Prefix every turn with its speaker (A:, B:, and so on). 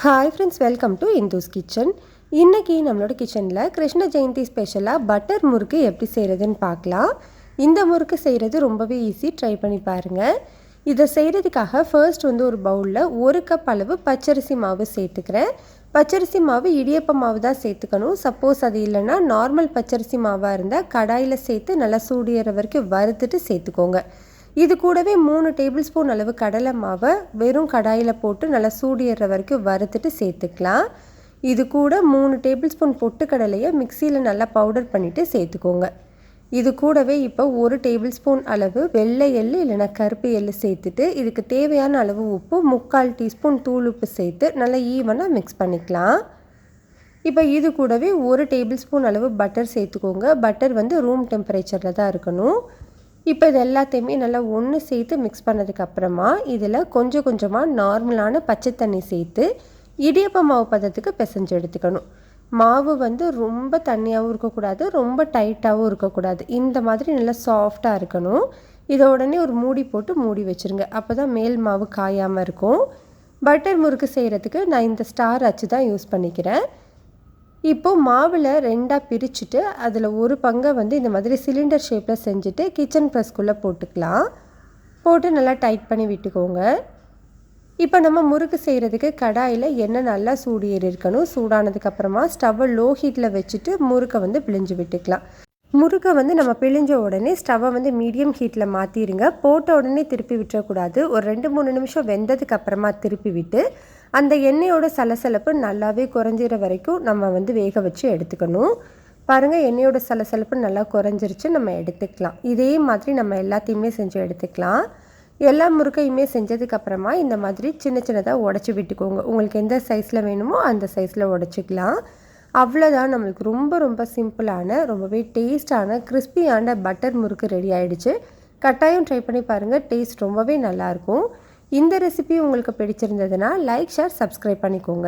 A: Hi friends, welcome to Indu's kitchen. இன்றைக்கி நம்மளோட கிச்சனில் கிருஷ்ண ஜெயந்தி ஸ்பெஷலாக பட்டர் முறுக்கு எப்படி செய்கிறதுன்னு பார்க்கலாம். இந்த முறுக்கு செய்கிறது ரொம்பவே ஈஸி, ட்ரை பண்ணி பாருங்கள். இதை செய்கிறதுக்காக ஃபர்ஸ்ட் ஒரு பவுலில் 1 கப் அளவு பச்சரிசி மாவு சேர்த்துக்கிறேன். பச்சரிசி மாவு இடியப்ப மாவு தான் சேர்த்துக்கணும். சப்போஸ் அது இல்லைன்னா நார்மல் பச்சரிசி மாவாக இருந்தால் கடாயில் சேர்த்து நல்லா சூடியற வரைக்கும் வறுத்துட்டு சேர்த்துக்கோங்க. இது கூடவே 3 டேபிள் ஸ்பூன் அளவு கடலை மாவை வெறும் கடாயில் போட்டு நல்லா சூடியற வரைக்கும் வறுத்துட்டு சேர்த்துக்கலாம். இது கூட 3 டேபிள் ஸ்பூன் பொட்டுக்கடலையை மிக்சியில் நல்லா பவுடர் பண்ணிவிட்டு சேர்த்துக்கோங்க. இது கூடவே இப்போ 1 டேபிள் ஸ்பூன் அளவு வெள்ளை எள்ளு இல்லைனா கருப்பு எள்ளு சேர்த்துட்டு இதுக்கு தேவையான அளவு உப்பு 3/4 டீஸ்பூன் தூள் உப்பு சேர்த்து நல்லா ஈவனாக மிக்ஸ் பண்ணிக்கலாம். இப்போ இது கூடவே 1 டேபிள் ஸ்பூன் அளவு பட்டர் சேர்த்துக்கோங்க. பட்டர் ரூம் டெம்பரேச்சரில் தான் இருக்கணும். இப்போ இது எல்லாத்தையுமே நல்லா ஒன்று சேர்த்து மிக்ஸ் பண்ணதுக்கப்புறமா இதில் கொஞ்சம் கொஞ்சமாக நார்மலான பச்சை தண்ணி சேர்த்து இடியப்ப மாவு பதத்துக்கு பிசைஞ்சு எடுத்துக்கணும். மாவு ரொம்ப தண்ணியாகவும் இருக்கக்கூடாது, ரொம்ப டைட்டாகவும் இருக்கக்கூடாது. இந்த மாதிரி நல்லா சாஃப்டாக இருக்கணும். இதை உடனே ஒரு மூடி போட்டு மூடி வச்சுருங்க. அப்போ தான் மேல் மாவு காயாமல் இருக்கும். பட்டர் முறுக்கு செய்கிறதுக்கு நான் இந்த ஸ்டார் அச்சு தான் யூஸ் பண்ணிக்கிறேன். இப்போது மாவில் 2ஆக பிரிச்சுட்டு அதில் ஒரு பங்கை இந்த மாதிரி சிலிண்டர் ஷேப்பில் செஞ்சுட்டு கிச்சன் ப்ரெஸ்க்குள்ளே போட்டுக்கலாம். போட்டு நல்லா டைட் பண்ணி விட்டுக்கோங்க. இப்போ நம்ம முறுக்கு செய்கிறதுக்கு கடாயில் எண்ணெய் நல்லா சூடு ஏறி இருக்கணும். சூடானதுக்கப்புறமா ஸ்டவ்வை லோ ஹீட்டில் வச்சுட்டு முறுக்கை பிழிஞ்சு விட்டுக்கலாம். முறுக்கை நம்ம பிழிஞ்ச உடனே ஸ்டவ்வை மீடியம் ஹீட்டில் மாற்றிடுங்க. போட்ட உடனே திருப்பி விட்டுறக்கூடாது. ஒரு 2-3 நிமிஷம் வெந்ததுக்கு அப்புறமா திருப்பி விட்டு அந்த எண்ணெயோட சலசலப்பு நல்லாவே குறைஞ்சிற வரைக்கும் நம்ம வேக வச்சு எடுத்துக்கணும். பாருங்கள், எண்ணெயோட சலசலப்பு நல்லா குறைஞ்சிருச்சு. நம்ம எடுத்துக்கலாம். இதே மாதிரி நம்ம எல்லாத்தையுமே செஞ்சு எடுத்துக்கலாம். எல்லா முறுக்கையுமே செஞ்சதுக்கப்புறமா இந்த மாதிரி சின்ன சின்னதாக உடச்சி விட்டுக்கோங்க. உங்களுக்கு எந்த சைஸில் வேணுமோ அந்த சைஸில் உடச்சிக்கலாம். அவ்வளோதான், நம்மளுக்கு ரொம்ப ரொம்ப சிம்பிளான ரொம்பவே டேஸ்டான கிறிஸ்பியான பட்டர் முறுக்கு ரெடி ஆகிடுச்சு. கட்டாயம் ட்ரை பண்ணி பாருங்கள். டேஸ்ட் ரொம்பவே நல்லாயிருக்கும். இந்த ரெசிபி உங்களுக்கு பிடிச்சிருந்ததுன்னா லைக், ஷேர், சப்ஸ்கிரைப் பண்ணிக்கோங்க.